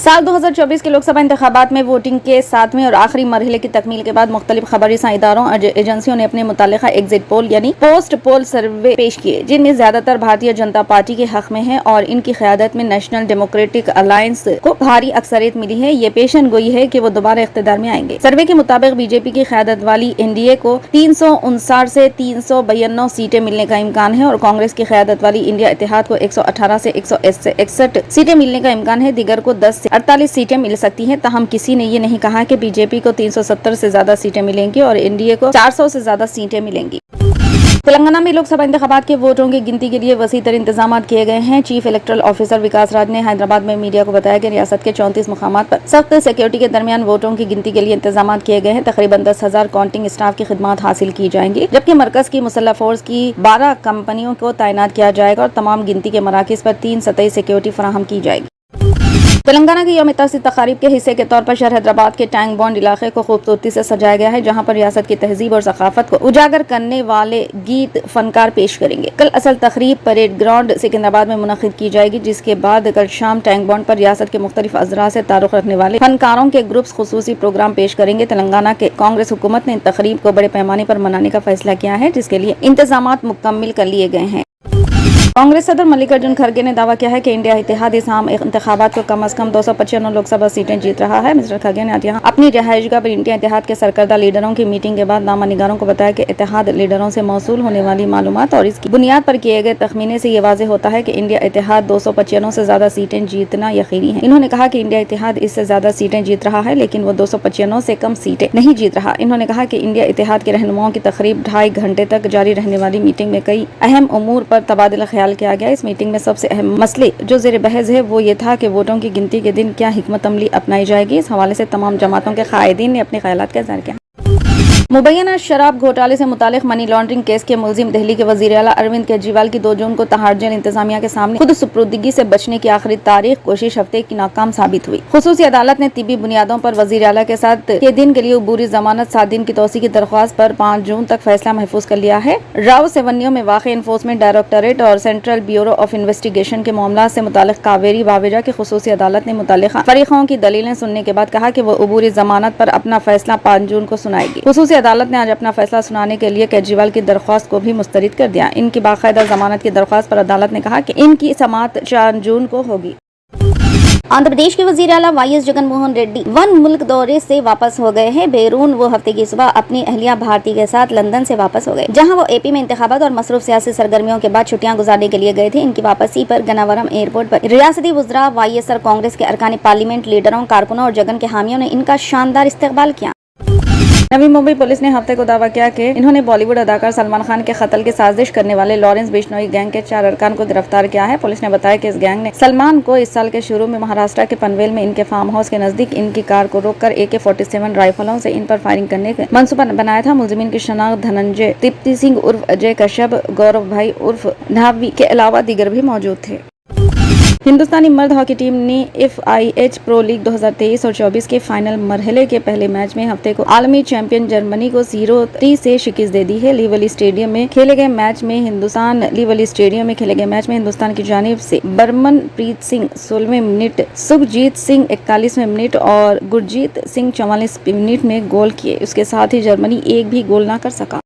साल 2024 के लोकसभा इंतखाबात में वोटिंग के 7वें और आखिरी मरहले की तकमील के बाद मुख्तलिफ खबरसां इदारों और एजेंसियों ने अपने मुतालिका एग्जिट पोल यानी पोस्ट पोल सर्वे पेश किए, जिनमें ज्यादातर भारतीय जनता पार्टी के हक में है और इनकी क़यादत में नेशनल डेमोक्रेटिक अलायंस को भारी अक्सरियत मिली है। ये पेशन गोई है कि वो दोबारा इख्तिदार में आएंगे। सर्वे के मुताबिक बीजेपी की क़यादत वाली एनडीए को 359 से 392 सीटें मिलने का इम्कान है और कांग्रेस की क़यादत वाली इंडिया इत्तेहाद को 118 से 161 सीटें मिलने का इम्कान है। दिगर को 10 से 48 सीटें मिल सकती हैं। ताहम किसी ने ये नहीं कहा कि बीजेपी को 370 से ज्यादा सीटें मिलेंगी और एनडीए को 400 से ज्यादा सीटें मिलेंगी। तेलंगाना में लोकसभा इंतखाबात के वोटों की गिनती के लिए वसी तर इंतजाम किए गए हैं। चीफ इलेक्टोरल ऑफिसर विकास राज ने हैदराबाद में मीडिया को बताया कि रियासत के 34 मुकामात पर सख्त सिक्योरिटी के दरमियान वोटों की गिनती के लिए इंतजाम किए गए हैं। तकरीबन 10,000 काउंटिंग स्टाफ की खिदमत हासिल की जाएंगी, जबकि मरकज की मुसल्लह फोर्स की 12 कंपनियों को तैनात किया जाएगा और तमाम गिनती के मराकज पर 3 सतही सिक्योरिटी फराहम की जाएगी। तेलंगाना की यौम तसीस तकारीब के हिस्से के तौर पर शहर हैदराबाद के टैंक बॉन्ड इलाके को खूबसूरती से सजाया गया है, जहां पर रियासत की तहजीब और सकाफत को उजागर करने वाले गीत फनकार पेश करेंगे। कल असल तकरीब परेड ग्राउंड सिकंदराबाद में मुनक्किद की जाएगी, जिसके बाद कल शाम टैंक बॉन्ड पर रियासत के मुख्तलिफ अजरा से ताल्लुक रखने वाले फनकारों के ग्रुप्स खुसूसी प्रोग्राम पेश करेंगे। तेलंगाना के कांग्रेस हुकूमत ने इन तकरीब को बड़े पैमाने पर मनाने का फैसला किया है, जिसके लिए इंतजामात मुकम्मिल कर लिए गए हैं। कांग्रेस सदर मल्लिकार्जुन खड़गे ने दावा किया है कि इंडिया इत्तेहाद इस आम इंतखाबात को कम अज कम 295 लोकसभा सीटें जीत रहा है। मिस्टर खड़गे ने आज यहाँ अपनी रिहाइशगाह पर इंडिया इत्तेहाद के सरकर्दा लीडरों की मीटिंग के बाद नामा निगारों को बताया कि इत्तेहाद लीडरों से मौसूल होने वाली मालूमात और इसकी बुनियाद पर किए गए तखमीने से ये वाज़ेह होता है कि इंडिया इत्तेहाद 295 से ज्यादा सीटें जीतना यकीनी है। इन्होंने कहा कि इंडिया इत्तेहाद इससे ज्यादा सीटें जीत रहा है, लेकिन वो 295 से कम सीटें नहीं जीत रहा। इन्होंने कहा कि इंडिया इत्तेहाद के रहनुमाओं की तकरीब 2.5 घंटे तक जारी रहने वाली मीटिंग में कई अहम उमूर पर तबादला ख्याल किया गया। इस मीटिंग में सबसे अहम मसले जो ज़ेर बहस है वो ये था कि वोटों की गिनती के दिन क्या हिकमत अमली अपनाई जाएगी। इस हवाले से तमाम जमातों के कायदीन ने अपने ख्यालात का इज़हार किया। मुबैना शराब घोटाले से मुतालिक मनी लॉन्ड्रिंग केस के मुलजिम दिल्ली के वज़ीर आला अरविंद केजरीवाल की 2 जून को तिहाड़ जेल इंतजामिया के सामने खुद सुपुर्दगी से बचने की आखिरी तारीख कोशिश हफ्ते की नाकाम साबित हुई। खुसूसी अदालत ने तिब्बी बुनियादों पर वज़ीर आला के साथ के दिन के लिए अबूरी जमानत 7 दिन की तोसी की दरख्वास्त पर 5 जून तक फैसला महफूज कर लिया है। राव सेवन्यू में वाक़ एनफोर्समेंट डायरेक्टोरेट और सेंट्रल ब्यूरो ऑफ इन्वेस्टिगेशन के मामला से मुतालिक कावेरी वावेजा की खुसूसी अदालत ने मुतालिका फरीकों की दलीलें सुनने के बाद कहा कि वो अबूरी जमानत पर अपना फैसला 5 जून को सुनाएगी। खुसूसी अदालत ने आज अपना फैसला सुनाने के लिए केजरीवाल की दरख्वास्त को भी मुस्तरद कर दिया। इनकी बाकायदा जमानत की दरख्वास्त पर अदालत ने कहा कि इनकी समाअत 4 जून को होगी। आंध्र प्रदेश के वजीर आला वाईएस जगनमोहन रेड्डी वन मुल्क दौरे से वापस हो गए हैं। बैरून वो हफ्ते की सुबह अपनी अहलिया भारती के साथ लंदन से वापस हो गए, जहां वो एपी में इंतखाबात और मसरूफ सियासी सरगर्मियों के बाद छुट्टियां गुजारने के लिए गए थे। इनकी वापसी पर गनावरम एयरपोर्ट पर रियासती वुज़रा, वाईएसआर कांग्रेस के अरकान पार्लियामेंट, लीडरों, कारकुनों और जगन के हामियों ने इनका शानदार इस्तकबाल किया। नवी मुंबई पुलिस ने हफ्ते को दावा किया कि इन्होंने बॉलीवुड अदाकार सलमान खान के कत्ल की साजिश करने वाले लॉरेंस बिश्नोई गैंग के 4 अरकान को गिरफ्तार किया है। पुलिस ने बताया कि इस गैंग ने सलमान को इस साल के शुरू में महाराष्ट्र के पनवेल में इनके फार्म हाउस के नजदीक इनकी कार को रोककर AK-47 राइफलों से इन पर फायरिंग करने का मंसूबा बनाया था। मुलजिमीन की शनाख्त धनंजय तृप्ति सिंह उर्फ अजय कश्यप, गौरव भाई उर्फ नावी के अलावा दीगर भी मौजूद थे। हिंदुस्तानी मर्द हॉकी टीम ने FIH प्रो लीग 2023 और 24 के फाइनल मरहले के पहले मैच में हफ्ते को आलमी चैंपियन जर्मनी को 0-3 से शिकस्त दे दी है। लीवली स्टेडियम में खेले गए मैच में हिंदुस्तान की जानिब से बरमनप्रीत सिंह 16वें मिनट, सुखजीत सिंह 41वें मिनट और गुरजीत सिंह 44 मिनट में गोल किए। उसके साथ ही जर्मनी एक भी गोल न कर सका।